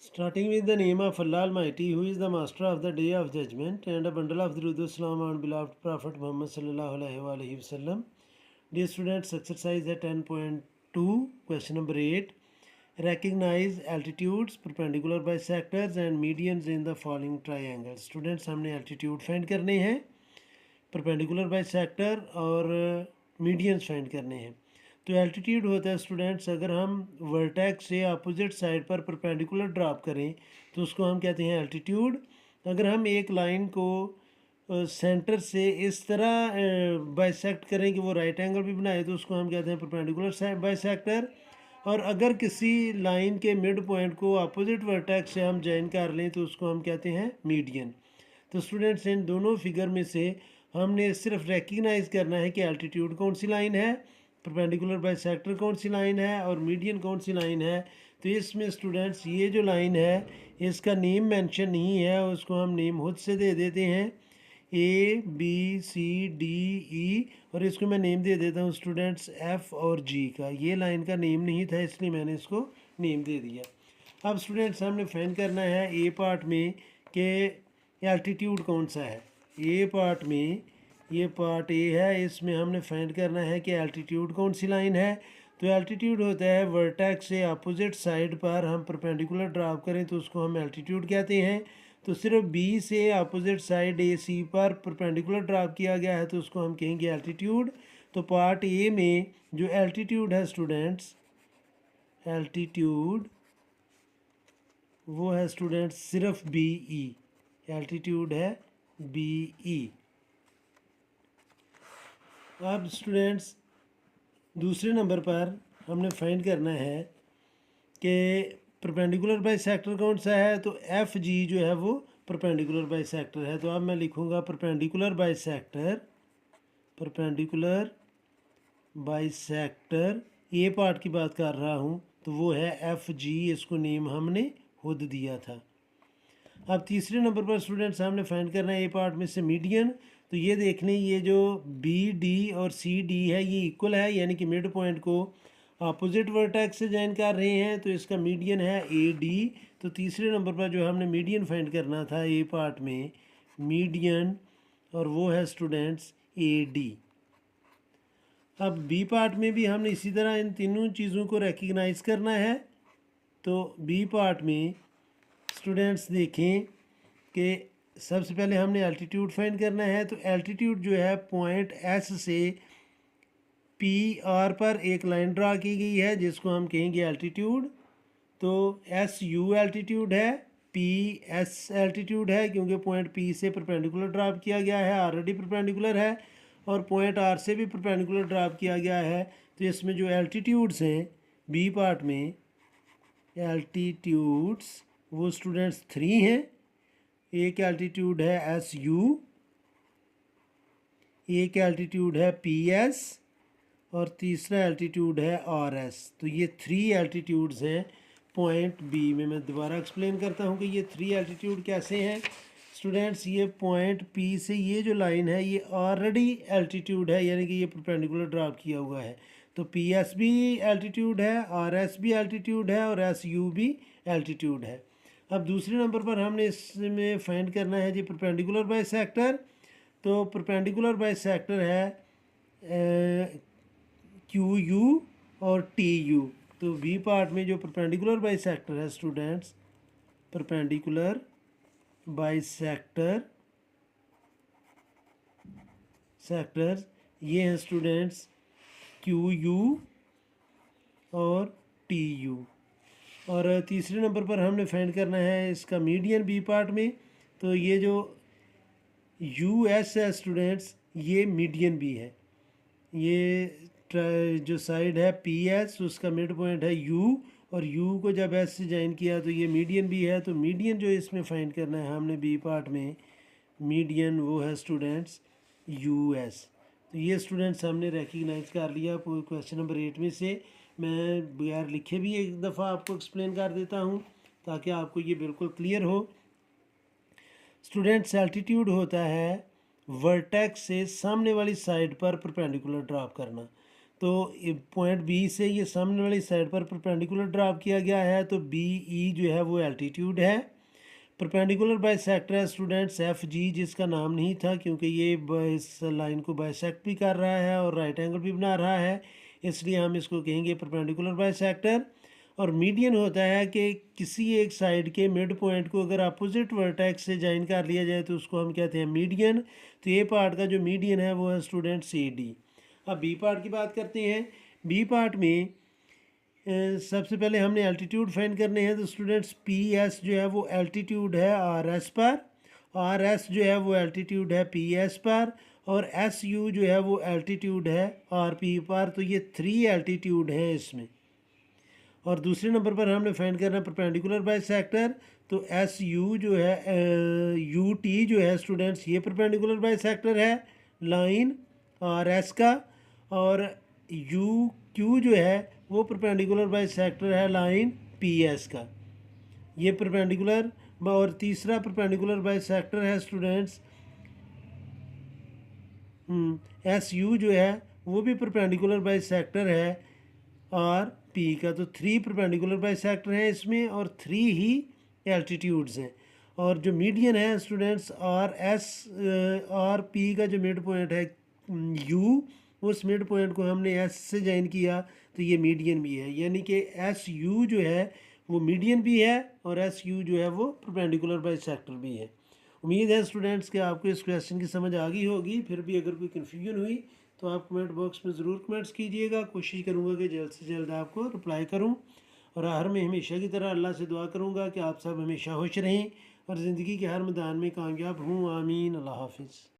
Starting with the name of Allah Almighty, who is the master of the day of judgment, and a bundle of Durud Salam on beloved Prophet Muhammad sallallahu alaihi wasallam. Dear students, exercise at 10.2, question number 8. Recognize altitudes, perpendicular bisectors and medians in the following triangles. Students, हमने altitude find करने हैं, perpendicular bisector और medians find करने हैं. तो altitude होता है students, अगर हम वर्टेक्स से अपोजिट साइड पर परपेंडिकुलर ड्रॉप करें तो उसको हम कहते हैं एल्टीट्यूड. अगर हम एक लाइन को सेंटर से इस तरह बाइसेक्ट करें कि वो राइट एंगल भी बनाए तो उसको हम कहते हैं परपेंडिकुलर बाइसेक्टर. और अगर किसी लाइन के मिड पॉइंट को अपोजिट वर्टेक्स से हम ज्वाइन कर लें तो उसको हम कहते हैं मीडियन. तो स्टूडेंट्स, इन दोनों फिगर में से हमने सिर्फ रेकग्नाइज करना है कि एल्टीट्यूड कौन सी लाइन है, परपेंडिकुलर बाइसेक्टर कौन सी लाइन है और मीडियन कौन सी लाइन है. तो इसमें स्टूडेंट्स ये जो लाइन है इसका नेम मेंशन नहीं है, उसको हम नेम खुद से दे देते हैं ABCDE, और इसको मैं नेम दे देता हूँ स्टूडेंट्स F और G का. ये लाइन का नेम नहीं था इसलिए मैंने इसको नेम दे दिया. अब स्टूडेंट्स हमने फाइंड करना है ए पार्ट में कि एल्टीट्यूड कौन सा है. ए पार्ट में ये पार्ट ए है, इसमें हमने फाइंड करना है कि एल्टीट्यूड कौन सी लाइन है. तो एल्टीट्यूड होता है वर्टेक्स से अपोजिट साइड पर हम परपेंडिकुलर ड्रॉप करें तो उसको हम एल्टीट्यूड कहते हैं. तो सिर्फ बी से अपोजिट साइड ए सी पर परपेंडिकुलर ड्रॉप किया गया है तो उसको हम कहेंगे एल्टीट्यूड. तो पार्ट ए में जो एल्टीट्यूड है स्टूडेंट्स, एल्टीट्यूड वो है स्टूडेंट्स सिर्फ बी ई, एल्टीट्यूड है बी ई. अब स्टूडेंट्स दूसरे नंबर पर हमने फाइंड करना है कि परपेंडिकुलर बाइसेक्टर कौन सा है. तो एफ जी जो है वो परपेंडिकुलर बाइसेक्टर है. तो अब मैं लिखूँगा परपेंडिकुलर बाइसेक्टर, परपेंडिकुलर बाइसेक्टर ए पार्ट की बात कर रहा हूँ तो वो है एफ जी, इसको नेम हमने खुद दिया था. अब तीसरे नंबर पर स्टूडेंट्स हमने फाइंड करना है ए पार्ट में से मीडियन. तो ये देख लें, ये जो बी डी और सी डी है ये इक्वल है, यानी कि मिड पॉइंट को अपोजिट वर्टेक्स से ज्वाइन कर रहे हैं तो इसका मीडियन है ए डी. तो तीसरे नंबर पर जो हमने मीडियन फाइंड करना था ए पार्ट में, मीडियन, और वो है स्टूडेंट्स ए डी. अब बी पार्ट में भी हमने इसी तरह इन तीनों चीज़ों को रेकग्नाइज करना है. तो बी पार्ट में स्टूडेंट्स देखें कि सबसे पहले हमने एल्टीट्यूड फाइंड करना है. तो एल्टीट्यूड जो है पॉइंट एस से पी आर पर एक लाइन ड्रा की गई है जिसको हम कहेंगे एल्टीट्यूड. तो एस यू एल्टीट्यूड है, पी एस एल्टीट्यूड है क्योंकि पॉइंट पी से परपेंडिकुलर ड्रॉप किया गया है, ऑलरेडी परपेंडिकुलर है, और पॉइंट आर से भी परपेंडिकुलर ड्रॉप किया गया है. तो इसमें जो एल्टीट्यूड्स हैं बी पार्ट में, एल्टीट्यूड्स वो स्टूडेंट्स 3 हैं. एक एल्टीट्यूड है एस यू, एक एल्टीट्यूड है पी एस और तीसरा एल्टीट्यूड है आर एस. तो ये 3 एल्टीट्यूड्स हैं पॉइंट बी में. मैं दोबारा एक्सप्लेन करता हूँ कि ये 3 एल्टीट्यूड कैसे हैं स्टूडेंट्स. ये पॉइंट पी से ये जो लाइन है ये ऑलरेडी एल्टीट्यूड है, यानी कि ये परपेंडिकुलर ड्रॉप किया हुआ है. तो पी एस भी एल्टीट्यूड है, आर एस भी एल्टीट्यूड है और एस यू भी एल्टीट्यूड है. अब दूसरे नंबर पर हमने इसमें फाइंड करना है जी परपेंडिकुलर बाइसेक्टर. तो परपेंडिकुलर बाइसेक्टर है क्यू यू और टी यू. तो बी पार्ट में जो परपेंडिकुलर बाइसेक्टर है स्टूडेंट्स, परपेंडिकुलर बाइसेक्टर सेक्टर्स ये हैं स्टूडेंट्स क्यू यू और टी यू. और तीसरे नंबर पर हमने फाइंड करना है इसका मीडियन बी पार्ट में. तो ये जो यू एस है स्टूडेंट्स ये मीडियन भी है. ये जो साइड है पी एस उसका मिड पॉइंट है यू, और यू को जब एस से ज्वाइन किया तो ये मीडियन भी है. तो मीडियन जो इसमें फाइंड करना है हमने बी पार्ट में, मीडियन वो है स्टूडेंट्स यू एस. तो ये स्टूडेंट्स हमने रेकग्नाइज कर लिया क्वेश्चन नंबर 8 में से. मैं बगैर लिखे भी एक दफ़ा आपको एक्सप्लेन कर देता हूँ ताकि आपको ये बिल्कुल क्लियर हो. स्टूडेंट्स एल्टीट्यूड होता है वर्टेक्स से सामने वाली साइड पर परपेंडिकुलर ड्रॉप करना. तो पॉइंट बी से ये सामने वाली साइड पर परपेंडिकुलर ड्रॉप किया गया है, तो बी ई जो है वो एल्टीट्यूड है। परपेंडिकुलर बाइसेक्टर है स्टूडेंट्स एफ जी, जिसका नाम नहीं था क्योंकि ये इस लाइन को बाइसेक्ट भी कर रहा है और राइट एंगल भी बना रहा है, इसलिए हम इसको कहेंगे परपेंडिकुलर बाइसेक्टर। और मीडियन होता है कि किसी एक साइड के मिड पॉइंट को अगर अपोजिट वर्टेक्स से ज्वाइन कर लिया जाए तो उसको हम कहते हैं मीडियन। तो ये पार्ट का जो मीडियन है वो है स्टूडेंट सी डी। अब बी पार्ट की बात करते हैं। बी पार्ट में सबसे पहले हमने एल्टीट्यूड फाइंड करने हैं, तो स्टूडेंट्स पी एस जो है वो एल्टीट्यूड है आर एस पर, आर एस जो है वो एल्टीट्यूड है पी एस पर, और एस यू जो है वो एल्टीट्यूड है आर पी पर। तो ये 3 एल्टीट्यूड हैं इसमें। और दूसरे नंबर पर हमने फाइंड करना है परपेंडिकुलर बाइसेक्टर। तो एस यू जो है यू टी जो है स्टूडेंट्स ये परपेंडिकुलर बाइसेक्टर है लाइन आर एस का, और यू क्यू जो है वो परपेंडिकुलर बाइसेक्टर है लाइन पी एस का, ये परपेंडिकुलर। और तीसरा परपेंडिकुलर बाइसेक्टर है स्टूडेंट्स एस यू जो है वो भी परपेंडिकुलर बाइसेक्टर है आर पी का। तो 3 परपेंडिकुलर बाइसेक्टर हैं इसमें और 3 ही एल्टीट्यूड्स हैं। और जो मीडियन है students R S R P का जो मिड पॉइंट है यू, उस मिड पॉइंट को हमने एस से ज्वाइन किया तो ये मीडियन भी है, यानी कि एस यू जो है वो मीडियन भी है और एस यू जो है वो परपेंडिकुलर बाइसेक्टर भी है। उम्मीद है स्टूडेंट्स कि आपको इस क्वेश्चन की समझ आ गई होगी। फिर भी अगर कोई कन्फ्यूजन हुई तो आप कमेंट बॉक्स में ज़रूर कमेंट्स कीजिएगा। कोशिश करूँगा कि जल्द से जल्द आपको रिप्लाई करूँ। और हर में हमेशा की तरह अल्लाह से दुआ करूँगा कि आप सब हमेशा खुश रहें और ज़िंदगी के हर मैदान में कामयाब हों। आमीन। अल्लाह हाफिज़।